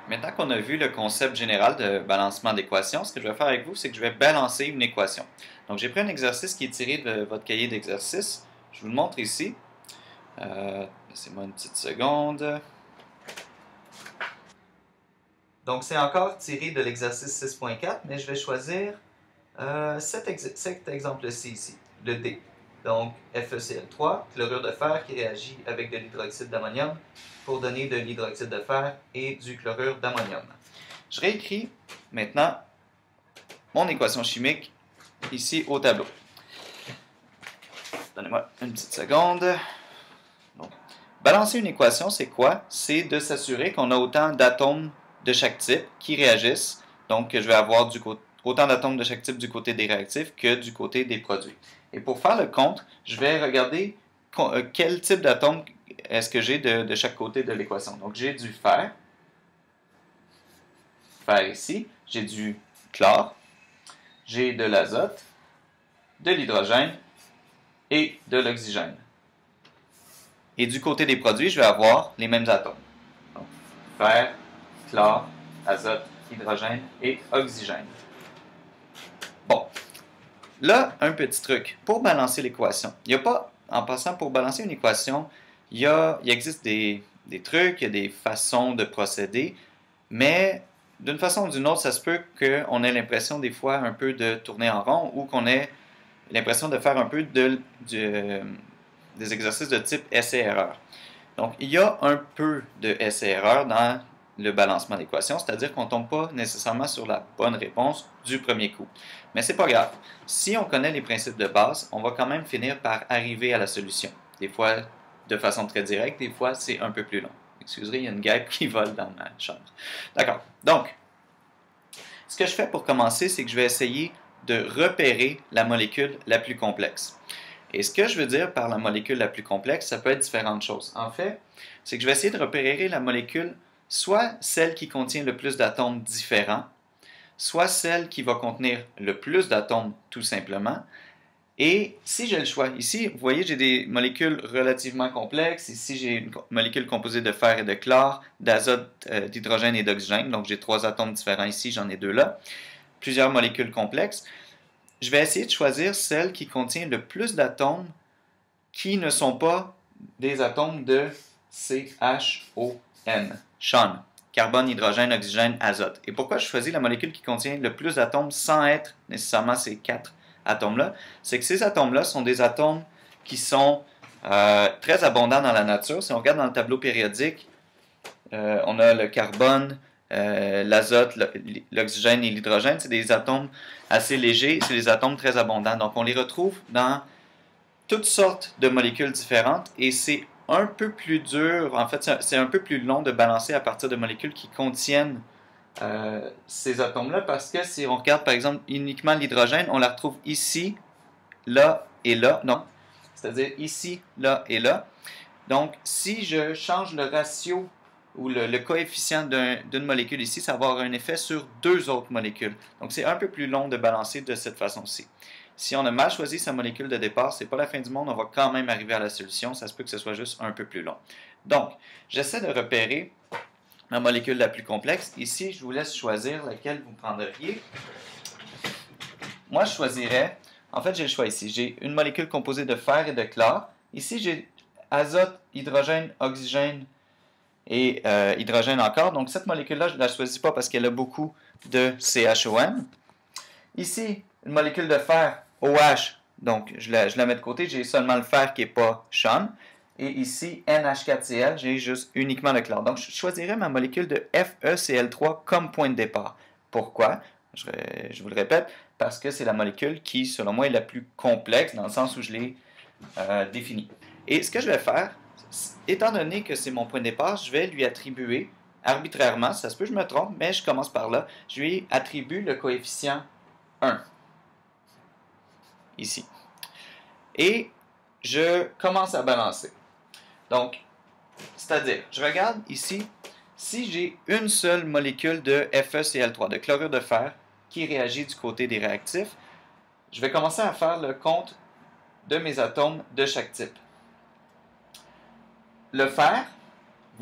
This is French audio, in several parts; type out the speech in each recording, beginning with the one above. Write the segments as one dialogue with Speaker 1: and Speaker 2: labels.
Speaker 1: Maintenant qu'on a vu le concept général de balancement d'équations, ce que je vais faire avec vous, c'est que je vais balancer une équation. Donc, j'ai pris un exercice qui est tiré de votre cahier d'exercice. Je vous le montre ici. Laissez-moi une petite seconde. Donc, c'est encore tiré de l'exercice 6.4, mais je vais choisir cet exemple-ci ici, le D. Donc, FeCl3, chlorure de fer qui réagit avec de l'hydroxyde d'ammonium pour donner de l'hydroxyde de fer et du chlorure d'ammonium. Je réécris maintenant mon équation chimique ici au tableau. Donnez-moi une petite seconde. Donc, balancer une équation, c'est quoi? C'est de s'assurer qu'on a autant d'atomes de chaque type qui réagissent. Donc, je vais avoir autant d'atomes de chaque type du côté des réactifs que du côté des produits. Et pour faire le compte, je vais regarder quel type d'atomes est-ce que j'ai de chaque côté de l'équation. Donc, j'ai du fer ici, j'ai du chlore, j'ai de l'azote, de l'hydrogène et de l'oxygène. Et du côté des produits, je vais avoir les mêmes atomes. Donc, fer, chlore, azote, hydrogène et oxygène. Bon, là, un petit truc. Pour balancer l'équation, il n'y a pas, en passant, pour balancer une équation, il existe des trucs, il y a des façons de procéder, mais d'une façon ou d'une autre, ça se peut qu'on ait l'impression des fois un peu de tourner en rond ou qu'on ait l'impression de faire un peu des exercices de type essai-erreur. Donc, il y a un peu de essai-erreur dans le balancement d'équations, c'est-à-dire qu'on ne tombe pas nécessairement sur la bonne réponse du premier coup. Mais c'est pas grave. Si on connaît les principes de base, on va quand même finir par arriver à la solution. Des fois de façon très directe, des fois c'est un peu plus long. Excusez, il y a une guêpe qui vole dans ma chambre. D'accord. Donc, ce que je fais pour commencer, c'est que je vais essayer de repérer la molécule la plus complexe. Et ce que je veux dire par la molécule la plus complexe, ça peut être différentes choses. En fait, c'est que je vais essayer de repérer la molécule, soit celle qui contient le plus d'atomes différents, soit celle qui va contenir le plus d'atomes tout simplement. Et si j'ai le choix, ici, vous voyez, j'ai des molécules relativement complexes. Ici, j'ai une molécule composée de fer et de chlore, d'azote, d'hydrogène et d'oxygène. Donc, j'ai 3 atomes différents ici, j'en ai 2 là. Plusieurs molécules complexes. Je vais essayer de choisir celle qui contient le plus d'atomes qui ne sont pas des atomes de CHON. CHON. Carbone, hydrogène, oxygène, azote. Et pourquoi je choisis la molécule qui contient le plus d'atomes sans être nécessairement ces 4 atomes-là? C'est que ces atomes-là sont des atomes qui sont très abondants dans la nature. Si on regarde dans le tableau périodique, on a le carbone, l'azote, l'oxygène et l'hydrogène. C'est des atomes assez légers, c'est des atomes très abondants. Donc on les retrouve dans toutes sortes de molécules différentes et c'est un peu plus dur, en fait c'est un peu plus long de balancer à partir de molécules qui contiennent ces atomes-là parce que si on regarde par exemple uniquement l'hydrogène, on la retrouve ici, là et là, non, c'est-à-dire ici, là et là. Donc si je change le ratio ou le coefficient d'une molécule ici, ça va avoir un effet sur 2 autres molécules. Donc c'est un peu plus long de balancer de cette façon-ci. Si on a mal choisi sa molécule de départ, c'est pas la fin du monde, on va quand même arriver à la solution. Ça se peut que ce soit juste un peu plus long. Donc, j'essaie de repérer ma molécule la plus complexe. Ici, je vous laisse choisir laquelle vous prendriez. Moi, je choisirais, en fait, j'ai le choix ici. J'ai une molécule composée de fer et de chlore. Ici, j'ai azote, hydrogène, oxygène et hydrogène encore. Donc, cette molécule-là, je ne la choisis pas parce qu'elle a beaucoup de CHON. Ici, une molécule de fer, OH, donc je la mets de côté, j'ai seulement le fer qui n'est pas CHON. Et ici, NH4Cl, j'ai juste uniquement le chlore. Donc, je choisirais ma molécule de FeCl3 comme point de départ. Pourquoi? Je vous le répète, parce que c'est la molécule qui, selon moi, est la plus complexe dans le sens où je l'ai définie. Et ce que je vais faire, étant donné que c'est mon point de départ, je vais lui attribuer arbitrairement, ça se peut que je me trompe, mais je commence par là, je lui attribue le coefficient 1, ici. Et je commence à balancer. Donc, c'est-à-dire, je regarde ici, si j'ai une seule molécule de FeCl3, de chlorure de fer, qui réagit du côté des réactifs, je vais commencer à faire le compte de mes atomes de chaque type. Le fer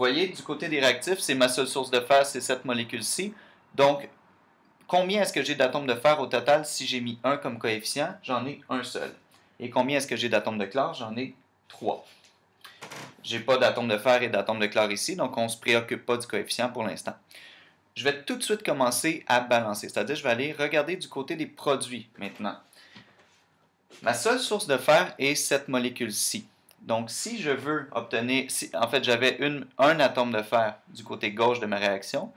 Speaker 1: voyez, du côté des réactifs, c'est ma seule source de fer, c'est cette molécule-ci. Donc, combien est-ce que j'ai d'atomes de fer au total si j'ai mis 1 comme coefficient? J'en ai un seul. Et combien est-ce que j'ai d'atomes de chlore? J'en ai 3. Je n'ai pas d'atomes de fer et d'atomes de chlore ici, donc on ne se préoccupe pas du coefficient pour l'instant. Je vais tout de suite commencer à balancer, c'est-à-dire je vais aller regarder du côté des produits maintenant. Ma seule source de fer est cette molécule-ci. Donc, si je veux obtenir, en fait, j'avais un atome de fer du côté gauche de ma réaction,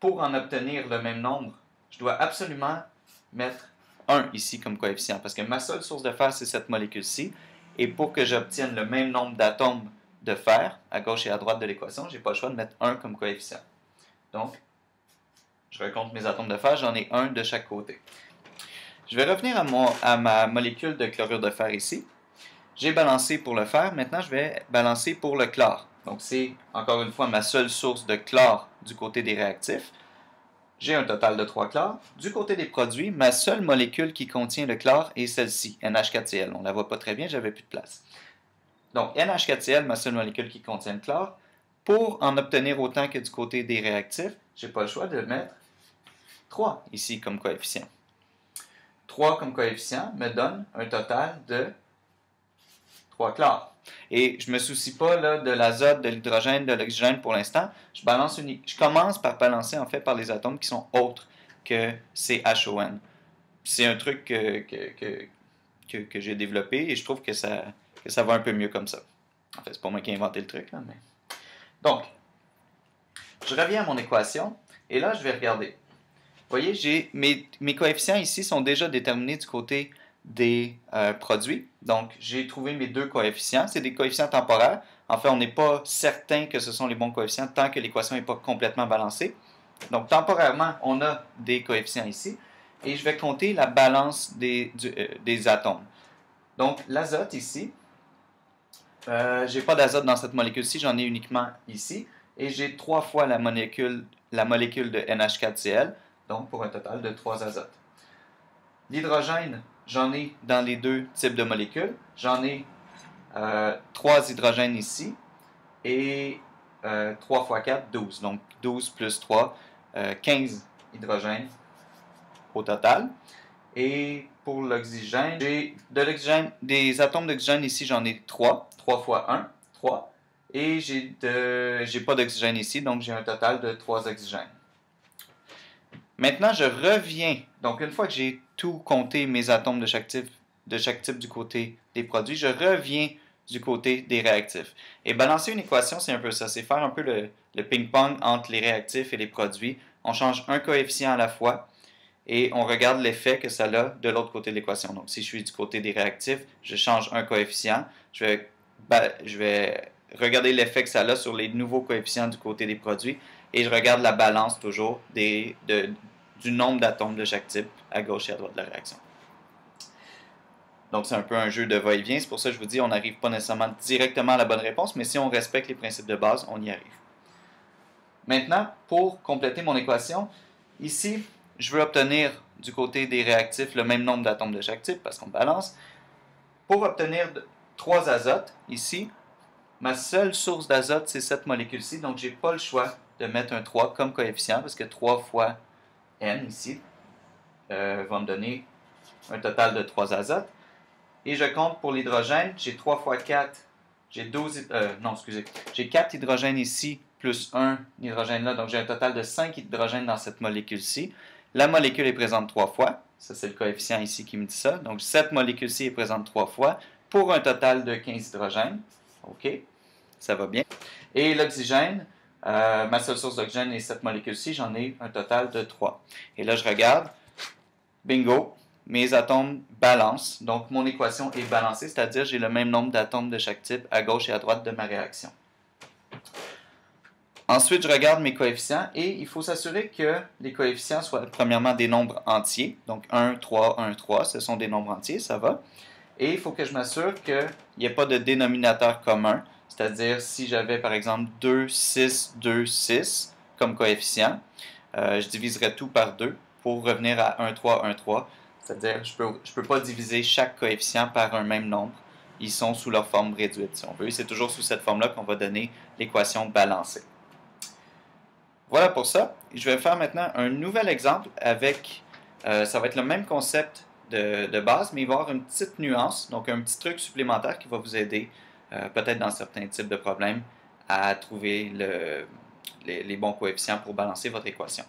Speaker 1: pour en obtenir le même nombre, je dois absolument mettre 1 ici comme coefficient, parce que ma seule source de fer, c'est cette molécule-ci, et pour que j'obtienne le même nombre d'atomes de fer, à gauche et à droite de l'équation, je n'ai pas le choix de mettre 1 comme coefficient. Donc, je recompte mes atomes de fer, j'en ai un de chaque côté. Je vais revenir à ma molécule de chlorure de fer ici. J'ai balancé pour le fer, maintenant je vais balancer pour le chlore. Donc c'est encore une fois ma seule source de chlore du côté des réactifs. J'ai un total de 3 chlores. Du côté des produits, ma seule molécule qui contient le chlore est celle-ci, NH4Cl. On ne la voit pas très bien, j'avais plus de place. Donc NH4Cl, ma seule molécule qui contient le chlore. Pour en obtenir autant que du côté des réactifs, je n'ai pas le choix de mettre 3 ici comme coefficient. 3 comme coefficient me donne un total de 3 chlores. Et je ne me soucie pas là, de l'azote, de l'hydrogène, de l'oxygène pour l'instant. Je commence par balancer en fait par les atomes qui sont autres que CHON. C'est un truc que j'ai développé et je trouve que ça va un peu mieux comme ça. En fait, c'est pas moi qui ai inventé le truc, là, mais... Donc, je reviens à mon équation et là, je vais regarder. Vous voyez, mes coefficients ici sont déjà déterminés du côté des produits. Donc, j'ai trouvé mes deux coefficients. C'est des coefficients temporaires. En fait, on n'est pas certain que ce sont les bons coefficients tant que l'équation n'est pas complètement balancée. Donc, temporairement, on a des coefficients ici. Et je vais compter la balance des atomes. Donc, l'azote ici, je n'ai pas d'azote dans cette molécule-ci, j'en ai uniquement ici. Et j'ai 3 fois la molécule de NH4Cl. Donc, pour un total de 3 azotes. L'hydrogène, j'en ai dans les deux types de molécules. J'en ai 3 hydrogènes ici et 3 fois 4, 12. Donc, 12 plus 3, 15 hydrogènes au total. Et pour l'oxygène, des atomes d'oxygène ici, j'en ai 3. 3 fois 1, 3. Et j'ai pas d'oxygène ici, donc j'ai un total de 3 oxygènes. Maintenant, je reviens. Donc, une fois que j'ai tout compté mes atomes de chaque type du côté des produits, je reviens du côté des réactifs. Et balancer une équation, c'est un peu ça. C'est faire un peu le ping-pong entre les réactifs et les produits. On change un coefficient à la fois et on regarde l'effet que ça a de l'autre côté de l'équation. Donc, si je suis du côté des réactifs, je change un coefficient. Je vais regarder l'effet que ça a sur les nouveaux coefficients du côté des produits. Et je regarde la balance toujours du nombre d'atomes de chaque type à gauche et à droite de la réaction. Donc, c'est un peu un jeu de va-et-vient. C'est pour ça que je vous dis, on n'arrive pas nécessairement directement à la bonne réponse, mais si on respecte les principes de base, on y arrive. Maintenant, pour compléter mon équation, ici, je veux obtenir du côté des réactifs le même nombre d'atomes de chaque type, parce qu'on balance. Pour obtenir 3 azotes, ici, ma seule source d'azote, c'est cette molécule-ci, donc je n'ai pas le choix de mettre un 3 comme coefficient, parce que 3 fois N, ici, va me donner un total de 3 azotes. Et je compte pour l'hydrogène, j'ai 3 fois 4, j'ai 4 hydrogènes ici, plus 1 hydrogène là, donc j'ai un total de 5 hydrogènes dans cette molécule-ci. La molécule est présente 3 fois, ça c'est le coefficient ici qui me dit ça, donc cette molécule-ci est présente 3 fois, pour un total de 15 hydrogènes. OK, ça va bien. Et l'oxygène, ma seule source d'oxygène est cette molécule-ci, j'en ai un total de 3. Et là, je regarde, bingo, mes atomes balancent, donc mon équation est balancée, c'est-à-dire j'ai le même nombre d'atomes de chaque type à gauche et à droite de ma réaction. Ensuite, je regarde mes coefficients et il faut s'assurer que les coefficients soient premièrement des nombres entiers, donc 1, 3, 1, 3, ce sont des nombres entiers, ça va. Et il faut que je m'assure qu'il n'y ait pas de dénominateur commun, c'est-à-dire si j'avais par exemple 2, 6, 2, 6 comme coefficient, je diviserais tout par 2 pour revenir à 1, 3, 1, 3. C'est-à-dire je peux pas diviser chaque coefficient par un même nombre. ils sont sous leur forme réduite, si on veut. C'est toujours sous cette forme-là qu'on va donner l'équation balancée. Voilà pour ça. Je vais faire maintenant un nouvel exemple avec, ça va être le même concept de base, mais il va y avoir une petite nuance, donc un petit truc supplémentaire qui va vous aider, peut-être dans certains types de problèmes, à trouver les bons coefficients pour balancer votre équation.